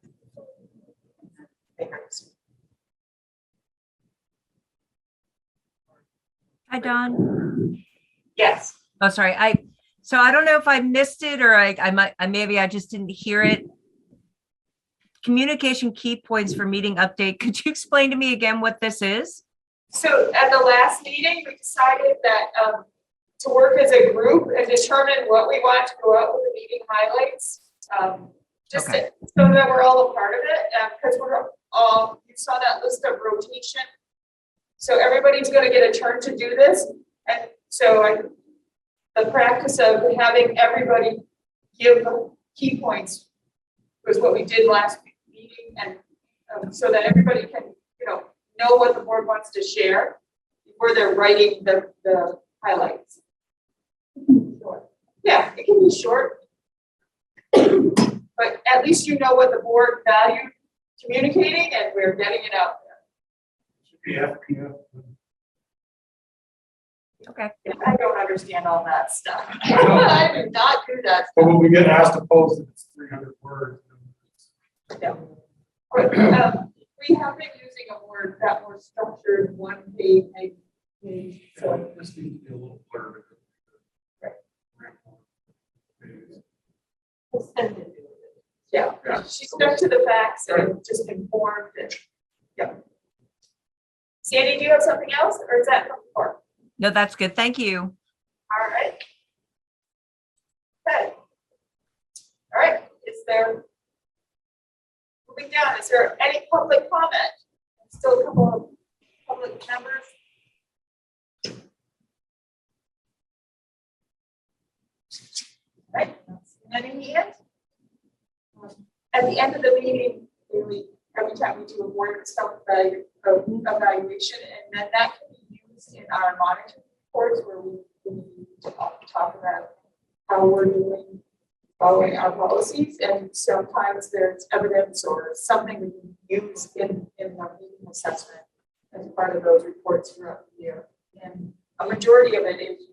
Hi, Dawn. Yes. Oh, sorry. So I don't know if I missed it or maybe I just didn't hear it. Communication key points for meeting update. Could you explain to me again what this is? So at the last meeting, we decided that to work as a group and determine what we want to go out with the meeting highlights. Just Okay. so that we're all a part of it, because we're all, you saw that list of rotation. So everybody's going to get a turn to do this. And so the practice of having everybody give key points was what we did last meeting. And so that everybody can, know what the board wants to share before they're writing the highlights. Yeah, it can be short, but at least you know what the board valued communicating, and we're getting it out there. should be FPF. Okay. I don't understand all that stuff. I know. I do not do that But stuff. when we get asked to post it, it's 300 words. Yeah. But, we have been using a word that more structured, one page, maybe. So So this needs to be a little blurred. yeah, Yeah. she stuck to the facts and just informed it. Yeah. Sandy, do you have something else, or is that from before? No, that's good. Thank you. All right. Okay. All right, moving down, is there any public comment? Still a couple of public members. Right, any hands? At the end of the meeting, every time we do a board self-evaluation, and then that can be used in our monitoring reports where we talk about how we're doing following our policies, and sometimes there's evidence or something we can use in the meeting assessment as part of those reports throughout the year. And a majority of it is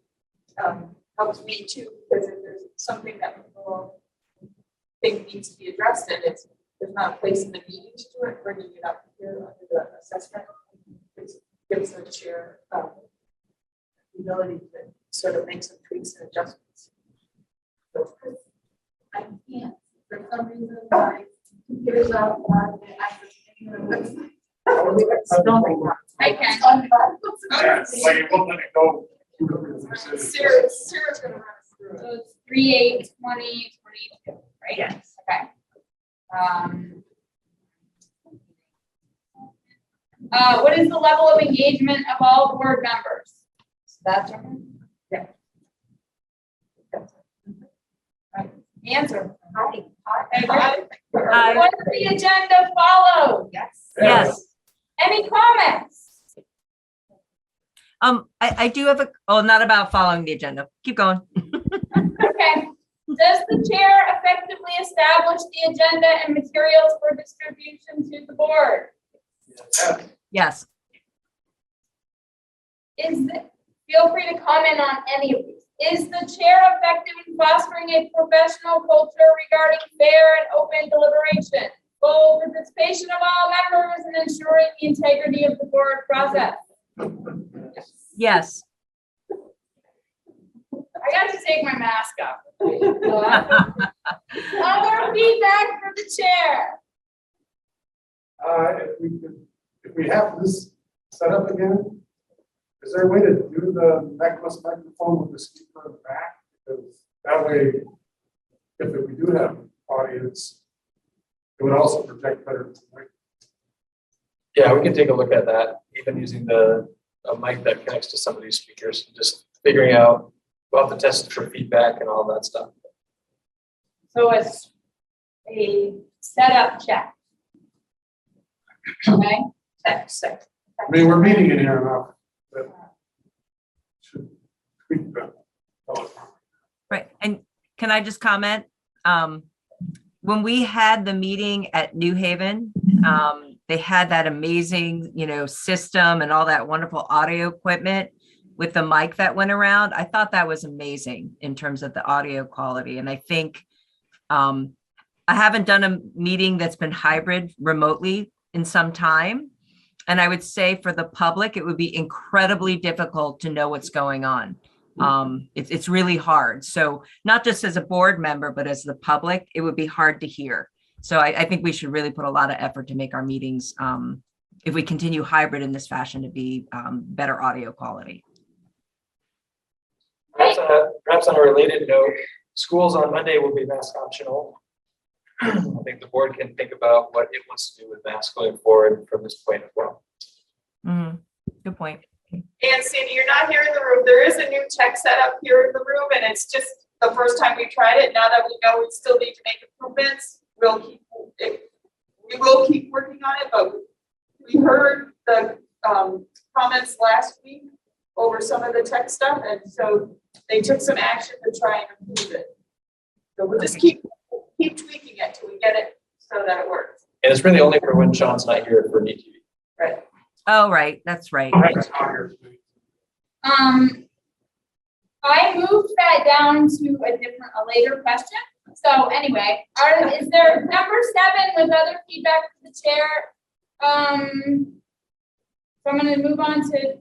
helps me too, because if there's something that people think needs to be addressed, and there's not a place in the meeting to do it, bringing it up here under the assessment gives the chair the ability to sort of make some tweaks and adjustments. So, I can't, for some reason, my computer's not on, I can. Yeah, like it won't let it go. Sarah's gonna run us through it. So it's 3/8/2022, right? Yes. Okay. What is the level of engagement of all board members? That's Yeah. answer. Hi. Hi. What does the agenda follow? Yes. Yes. Any comments? I do have not about following the agenda. Keep going. Okay. Does the chair effectively establish the agenda and materials for distribution to the board? Yes. Feel free to comment on any of these. Is the chair effective in fostering a professional culture regarding fair and open deliberation, full participation of all members, and ensuring the integrity of the board process? Yes. I got to take my mask off. Other feedback for the chair. If we have this set up again, is there a way to do the necklace microphone with the speaker in the back? Because that way, if we do have an audience, it would also project better. Yeah, we can take a look at that, even using a mic that connects to some of these speakers, and just figuring out, we'll have to test for feedback and all that stuff. So it's a setup check. Okay. I mean, we're meeting in here enough that should tweak the telephone. Right. And can I just comment? When we had the meeting at New Haven, they had that amazing, system and all that wonderful audio equipment with the mic that went around. I thought that was amazing in terms of the audio quality. And I think I haven't done a meeting that's been hybrid remotely in some time. And I would say for the public, it would be incredibly difficult to know what's going on. It's really hard. So not just as a board member, but as the public, it would be hard to hear. So I think we should really put a lot of effort to make our meetings, if we continue hybrid in this fashion, to be better audio quality. Perhaps on a related note, schools on Monday will be mask optional. I think the board can think about what it wants to do with masks going forward from this point as well. Good point. And Sandy, you're not here in the room. There is a new tech setup here in the room, and it's just the first time we tried it. Now that we know we still need to make improvements, we will keep working on it, but we heard the comments last week over some of the tech stuff, and so they took some action to try and improve it. So we'll just keep tweaking it till we get it so that it works. And it's really only for when Sean's not here for NETV. Right. Oh, right. That's right. I moved that down to a later question. So anyway, is there number 7 with other feedback to the chair? So I'm going to move on to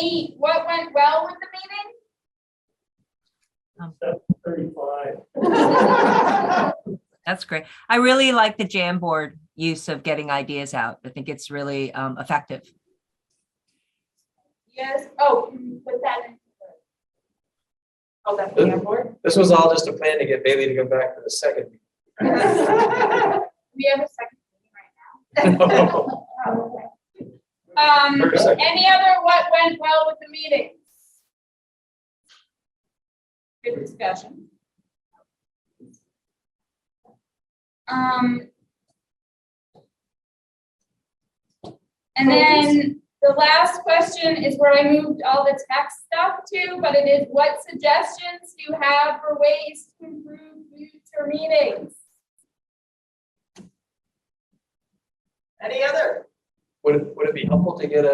8. What went well with the meeting? 35. That's great. I really like the Jamboard use of getting ideas out. I think it's really effective. Yes. Oh, can you put that in? Oh, that's the board. This was all just a plan to get Bailey to go back to the second. We have a second meeting right now. Oh, okay. Any other what went well with the meeting? Good discussion. And then the last question is where I moved all the text stuff to, but it is, what suggestions do you have for ways to improve future meetings? Any other? Would it be helpful to get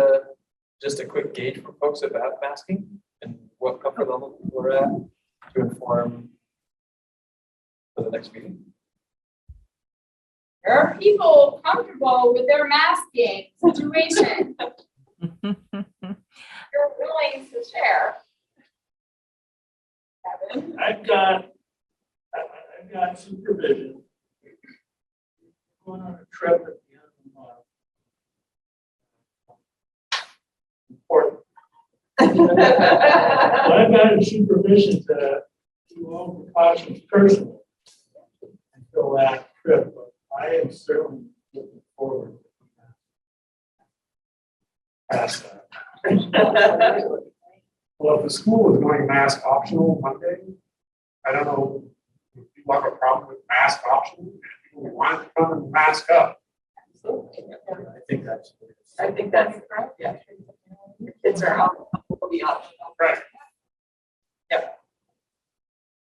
just a quick gauge from folks about masking and what comfort level people are at to inform for the next meeting? Are people comfortable with their masking situation? You're willing to share. Kevin? I've got supervision. Going on a trip at the end of the month. Important. But I've got a supervision to do all precautions personally until that trip. But I am certainly looking forward to past that. Well, if the school is going mask optional Monday, I don't know if people have a problem with mask optional. If people want to come and mask up. I think that's. I think that's correct. Yeah. Your kids are out. Will be optional. Right. Yep.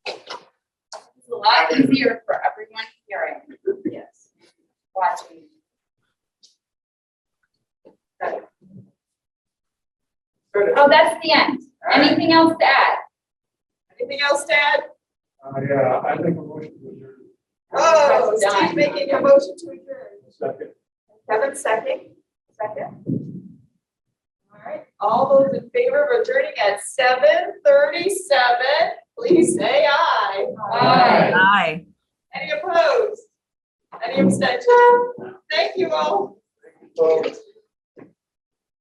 It's a lot easier for everyone hearing. Yes. Watching. Okay. Oh, that's the end. Anything else to add? Anything else to add? Yeah, I think a motion to adjourn. Oh, That's done. Steve making a motion to adjourn. Second. Kevin, second. All right, all those in favor of adjourning at 7:37, please say aye. Aye. Any opposed? Any abstentions? Thank you all. Thank you, folks.